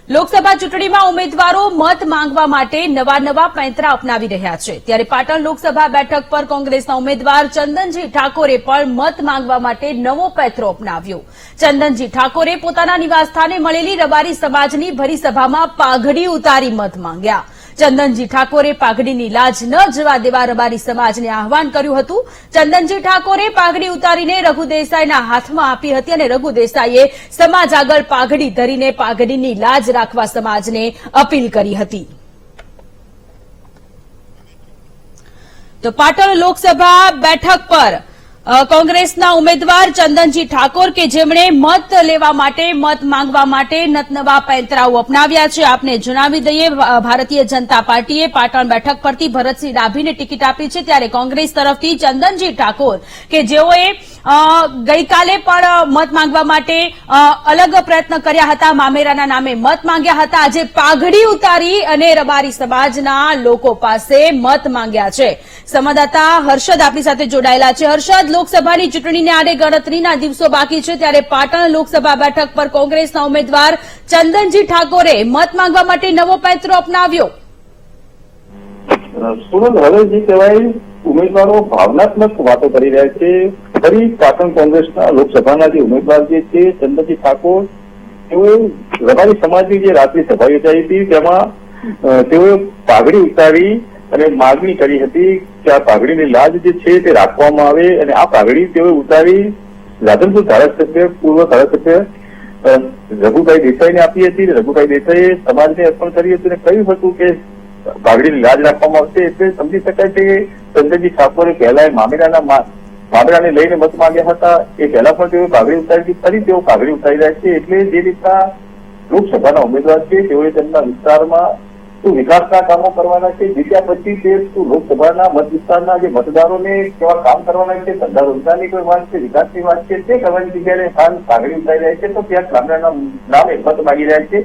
લોકસભા ચૂંટણીમાં ઉમેદવારો મત માંગવા માટે નવા પેંતરા અપનાવી રહ્યા છે ત્યારે પાટણ લોકસભા બેઠક પર કોંગ્રેસના ઉમેદવાર ચંદનજી ઠાકોરે પણ મત માંગવા માટે નવો પેંતરો અપનાવ્યો। ચંદનજી ઠાકોરે પોતાના નિવાસસ્થાને મળેલી રબારી સમાજની ભરી સભામાં પાઘડી ઉતારી મત માંગ્યા। ચંદનજી ઠાકોરે પાઘડીની લાજ ન જવા દેવા રબારી સમાજને આહવાન કર્યું હતું। ચંદનજી ઠાકોરે પાઘડી ઉતારીને રઘુ દેસાઈના હાથમાં આપી હતી અને રઘુ દેસાઈએ સમાજ આગળ પાઘડી ધરીને પાઘડીની લાજ રાખવા સમાજને અપીલ કરી હતી। તો પાટણ લોકસભા બેઠક પર કોંગ્રેસના ઉમેદવાર ચંદનજી ઠાકોર કે જેમણે મત લેવા માટે મત માંગવા માટે નવા પેંતરાઓ અપનાવ્યા છે। આપને જણાવી દઈએ ભારતીય જનતા પાર્ટીએ પાટણ બેઠક પરથી ભરતસિંહ ડાભીને ટિકિટ આપી છે ત્યારે કોંગ્રેસ તરફથી ચંદનજી ઠાકોર કે જેઓએ ગઈકાલે પણ મત માંગવા માટે અલગ પ્રયત્ન કર્યા હતા, મામેરાના નામે મત માંગ્યા હતા, આજે પાઘડી ઉતારી અને રબારી સમાજના લોકો પાસે મત માંગ્યા છે। સંવાદદાતા હર્ષદ આપણી સાથે જોડાયેલા છે। હર્ષદ, લોકસભાની ચૂંટણીને આડે ગણતરીના દિવસો બાકી છે ત્યારે પાટણ લોકસભા બેઠક પર કોંગ્રેસના ઉમેદવાર ચંદનજી ઠાકોરે મત માંગવા માટે નવો પેંતરો અપનાવ્યો। હવે જે કહેવાય ઉમેદવારો ભાવનાત્મક વાતો કરી રહ્યા છે। ફરી પાટણ કોંગ્રેસના લોકસભાના જે ઉમેદવાર જે છે ચંદનજી ઠાકોર, તેઓએ રબારી સમાજની જે રાત્રિ સભા યોજાઈ હતી તેમાં તેઓએ પાઘડી ઉતારી અને માગણી કરી હતી કે આ પાઘડીની લાજ જે છે તે રાખવામાં આવે અને આ પાઘડી તેઓએ ઉતારી રાધનપુર ધારાસભ્ય પૂર્વ ધારાસભ્ય રઘુભાઈ દેસાઈને આપી હતી। રઘુભાઈ દેસાઈએ સમાજને અર્પણ કરી હતું અને કહ્યું હતું કે પાઘડીની લાજ રાખવામાં આવશે। એટલે સમજી શકાય છે કે ચંદનજી ઠાકોરે પહેલા મામેરાને લઈને મત માંગ્યા હતા, એ પહેલા પણ તેઓ પાઘડી ઉતારી ફરી તેઓ પાઘડી ઉતારી રહ્યા છે। એટલે જે રીતના લોકસભાના ઉમેદવાર છે તેઓએ તેમના વિસ્તારમાં શું વિકાસના કામો કરવાના છે, જીત્યા પછી તે શું લોકસભાના મત વિસ્તારના જે મતદારોને કેવા કામ કરવાના છે, ધંધા રોજગારની કોઈ વાત છે, વિકાસની વાત છે, તે કરવાની જગ્યાએ હાલ પાઘડી ઉતારી રહ્યા છે તો ત્યાં ગામડાના નામે મત માંગી રહ્યા છે।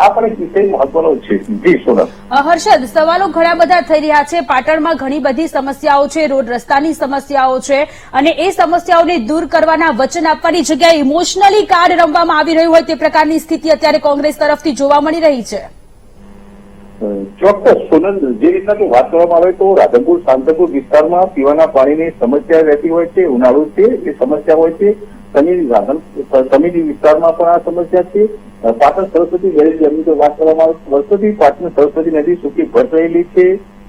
આ પણ એક વિષય મહત્વનો છે। જી સોનલ। હર્ષદ, સવાલો ઘણા બધા થઈ રહ્યા છે। પાટણમાં ઘણી બધી સમસ્યાઓ છે, રોડ રસ્તાની સમસ્યાઓ છે અને એ સમસ્યાઓને દૂર કરવાના વચન આપવાની જગ્યાએ ઇમોશનલી કાર્ડ રમવામાં આવી રહ્યું હોય તે પ્રકારની સ્થિતિ અત્યારે કોંગ્રેસ તરફથી જોવા મળી રહી છે। ચોક્કસ સોનલ, જે રીતના જો વાત કરવામાં આવે તો રાધનપુર શાંતપુર વિસ્તારમાં પીવાના પાણીની સમસ્યા રહેતી હોય છે, ઉનાળુ છે એ સમસ્યા હોય છે, સમીની વિસ્તારમાં પણ આ સમસ્યા છે। પાટણ સરસ્વતી બેરેજ ડેમની જો વાત કરવામાં આવે વર્ષોથી પાટણ સરસ્વતી નદી સૂકી ભર રહેલી છે।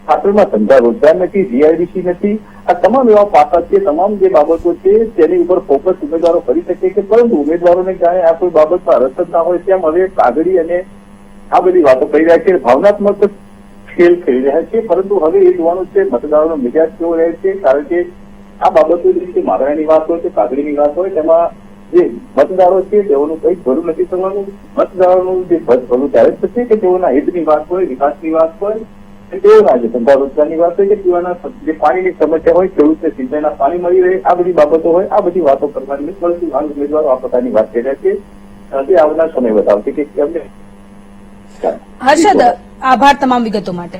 પાટણમાં ધંધા રોજગાર નથી, જીઆઈડીસી નથી, આ તમામ એવા પાસા છે, તમામ જે બાબતો છે તેની ઉપર ફોકસ ઉમેદવારો કરી શકે છે, પરંતુ ઉમેદવારોને જાણે આ કોઈ બાબતમાં રસ જ ના હોય તેમ હવે કાગડી અને આ બધી વાતો કરી રહ્યા છે, ભાવનાત્મક ખેલ ખેલી રહ્યા છે। પરંતુ હવે એ જોવાનું છે મતદારોનો મિજાજ કેવો રહે છે, કારણ કે આ બાબતો જે માગણાની વાત હોય કે કાગડીની વાત હોય તેમાં જે મતદારો છે તેઓનું કંઈ ભલું નથી કરવાનું। મતદારોનું જે ભલું ત્યારે જ થશે કે તેઓના હિતની વાત હોય, વિકાસની વાત હોય, તેઓના જે ધંધા રોજગારની વાત હોય કે પીવાના જે પાણીની સમસ્યા હોય, ખેડૂતને સિંચાઈના પાણી મળી રહે, આ બધી બાબતો હોય, આ બધી વાતો કરવાની પરંતુ આ ઉમેદવારો આ પ્રકારની વાત કરી રહ્યા છે। તે આવનાર સમય બતાવશે કે કેમને। હર્ષદ, આભાર તમામ વિગતો માટે।